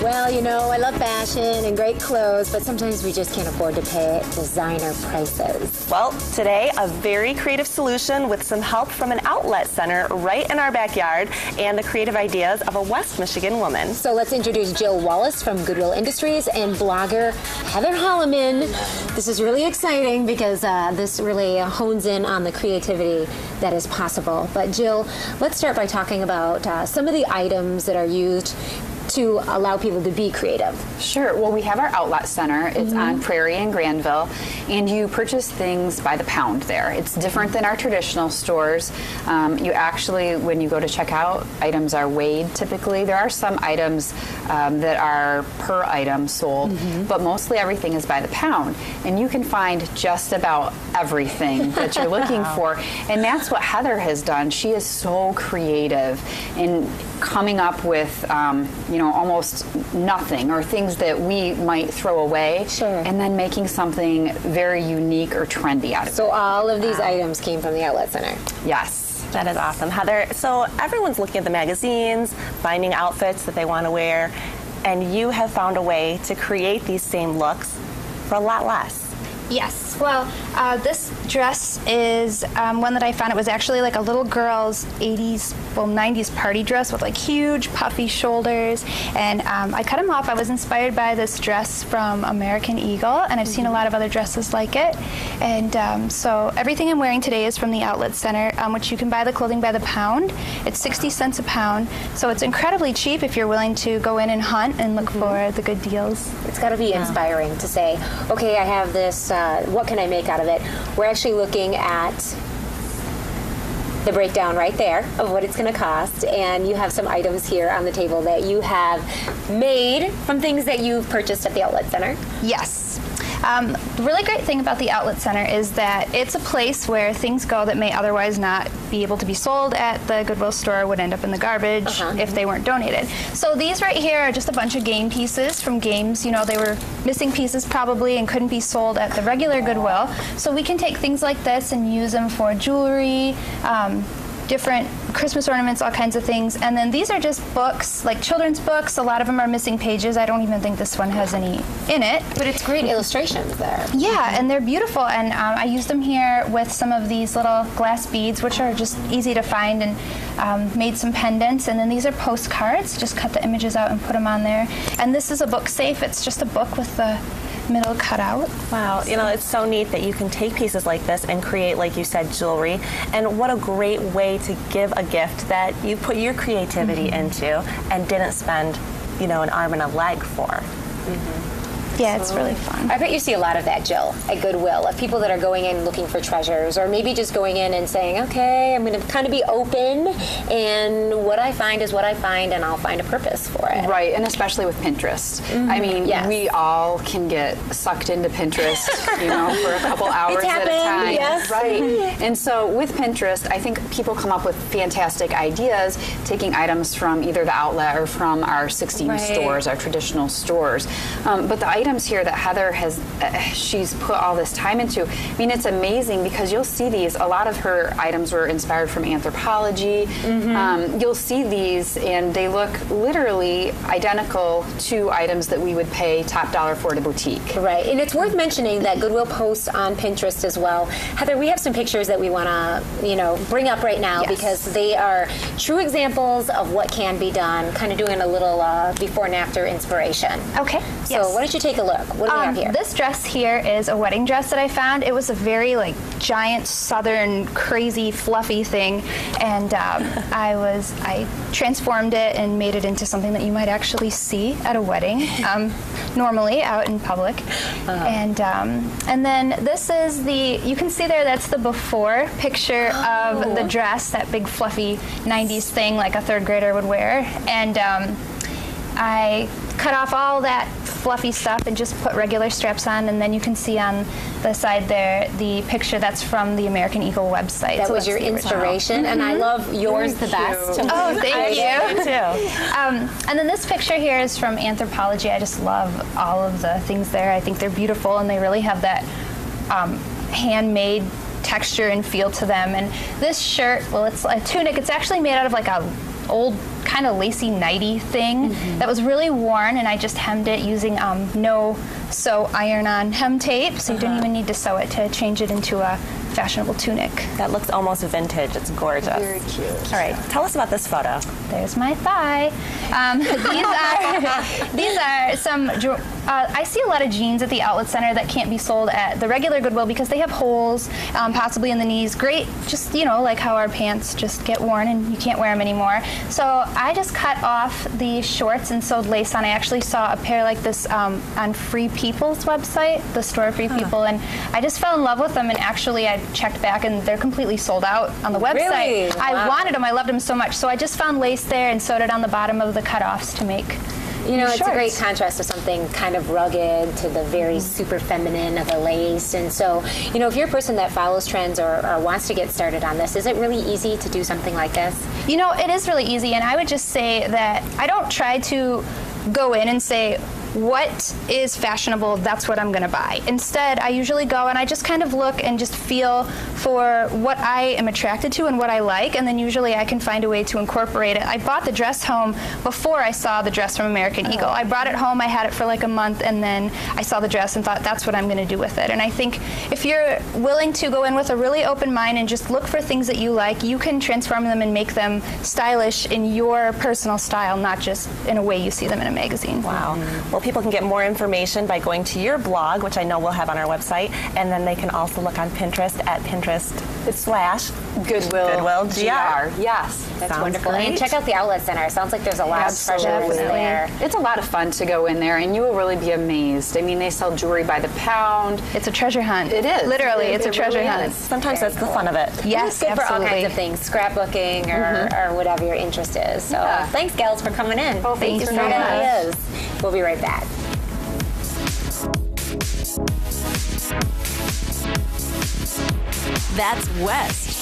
Well, you know, I love fashion and great clothes, but sometimes we just can't afford to pay designer prices. Well, today, a very creative solution with some help from an outlet center right in our backyard and the creative ideas of a West Michigan woman. So let's introduce Jill Wallace from Goodwill Industries and blogger Heather Holloman. This is really exciting because this really hones in on the creativity that is possible. But Jill, let's start by talking about some of the items that are used to allow people to be creative. Sure. Well, we have our outlet center. It's on Prairie in Granville, and you purchase things by the pound there. It's different than our traditional stores. You actually, when you go to check out, items are weighed typically. There are some items that are per item sold, but mostly everything is by the pound. And you can find just about everything that you're looking for. And that's what Heather has done. She is so creative in coming up with, you know, almost nothing or things that we might throw away, and then making something very unique or trendy out of it. So all of these items came from the outlet center? Yes. That is awesome, Heather. So everyone's looking at the magazines, finding outfits that they want to wear, and you have found a way to create these same looks for a lot less. Yes. Well, this dress is one that I found. It was actually like a little girl's 80s, well, 90s party dress with like huge puffy shoulders. And I cut them off. I was inspired by this dress from American Eagle, and I've seen a lot of other dresses like it. And so everything I'm wearing today is from the outlet center, which you can buy the clothing by the pound. It's 60 cents a pound. So it's incredibly cheap if you're willing to go in and hunt and look for the good deals. It's got to be inspiring to say, okay, I have this, what can I make out of it? We're actually looking at the breakdown right there of what it's going to cost, and you have some items here on the table that you have made from things that you've purchased at the outlet center. Yes. The really great thing about the outlet center is that it's a place where things go that may otherwise not be able to be sold at the Goodwill store, would end up in the garbage if they weren't donated. So these right here are just a bunch of game pieces from games. You know, they were missing pieces probably and couldn't be sold at the regular Goodwill. So we can take things like this and use them for jewelry, different Christmas ornaments, all kinds of things. And then these are just books, like children's books. A lot of them are missing pages. I don't even think this one has any in it. But it's great illustrations there. Yeah, and they're beautiful. And I use them here with some of these little glass beads, which are just easy to find, and made some pendants. And then these are postcards. Just cut the images out and put them on there. And this is a book safe. It's just a book with the middle cut out. Wow, you know, it's so neat that you can take pieces like this and create, like you said, jewelry. And what a great way to give a gift that you put your creativity into and didn't spend, you know, an arm and a leg for. Yeah, it's really fun. I bet you see a lot of that, Jill, at Goodwill, of people that are going in looking for treasures, or maybe just going in and saying, okay, I'm going to kind of be open, and what I find is what I find, and I'll find a purpose for it. Right, and especially with Pinterest. I mean, we all can get sucked into Pinterest, you know, for a couple hours at a time. Yes. Right. And so with Pinterest, I think people come up with fantastic ideas, taking items from either the outlet or from our 16 stores, our traditional stores. But the items here that Heather has, she's put all this time into, I mean, it's amazing because you'll see these, a lot of her items were inspired from anthropology. You'll see these and they look literally identical to items that we would pay top dollar for at a boutique. Right, and it's worth mentioning that Goodwill posts on Pinterest as well. Heather, we have some pictures that we want to, you know, bring up right now because they are true examples of what can be done, kind of doing a little before and after inspiration. Okay. So why don't you take a look? What do we have here? This dress here is a wedding dress that I found. It was a very like giant southern crazy fluffy thing, and I transformed it and made it into something that you might actually see at a wedding, normally out in public. And then this is you can see there, that's the before picture of the dress, that big fluffy 90s thing like a third grader would wear. And I cut off all that fluffy stuff and just put regular straps on, and then you can see on the side there the picture that's from the American Eagle website. That was your inspiration, and I love yours the best. Oh, thank you. And then this picture here is from Anthropology. I just love all of the things there. I think they're beautiful, and they really have that handmade texture and feel to them. And this shirt, well, it's a tunic. It's actually made out of like a old kind of lacy nighty thing that was really worn, and I just hemmed it using no sew iron-on hem tape, so you didn't even need to sew it to change it into a fashionable tunic. That looks almost vintage. It's gorgeous. Very cute. All right, tell us about this photo. There's my thigh. These are some. I see a lot of jeans at the outlet center that can't be sold at the regular Goodwill because they have holes, possibly in the knees. Great, just like how our pants just get worn and you can't wear them anymore. So I just cut off the shorts and sewed lace on. I actually saw a pair like this on Free People's website, the store Free People, and I just fell in love with them. And actually, I checked back and they're completely sold out on the website. Really? I wanted them. I loved them so much. So I just found lace there and sewed it on the bottom of the cutoffs to make. It's shorts. a great contrast to something kind of rugged to the very super feminine of the lace. And so, if you're a person that follows trends or wants to get started on this, is it really easy to do something like this? It is really easy, and I would just say that I don't try to go in and say, what is fashionable, that's what I'm going to buy. Instead, I usually go and I just kind of look and just feel for what I am attracted to and what I like, and then usually I can find a way to incorporate it. I bought the dress home before I saw the dress from American Eagle. I brought it home, I had it for like a month, and then I saw the dress and thought, that's what I'm going to do with it. And I think if you're willing to go in with a really open mind and just look for things that you like, you can transform them and make them stylish in your personal style, not just in a way you see them in a magazine. Wow. Well, people can get more information by going to your blog, which I know we'll have on our website, and then they can also look on Pinterest at Pinterest/Goodwill GR. Yes. That's Sounds wonderful. great. And check out the outlet center. Sounds like there's a lot of treasures there. It's a lot of fun to go in there, and you will really be amazed. I mean, they sell jewelry by the pound. It's a treasure hunt. It is. Literally, it's a It treasure really hunt. is. Sometimes that's the fun of it. Yes, It's good for all absolutely. kinds of things, scrapbooking or whatever your interest is. So thanks, gals, for coming in. Oh, thank you so Great much. ideas. We'll be right back. That's West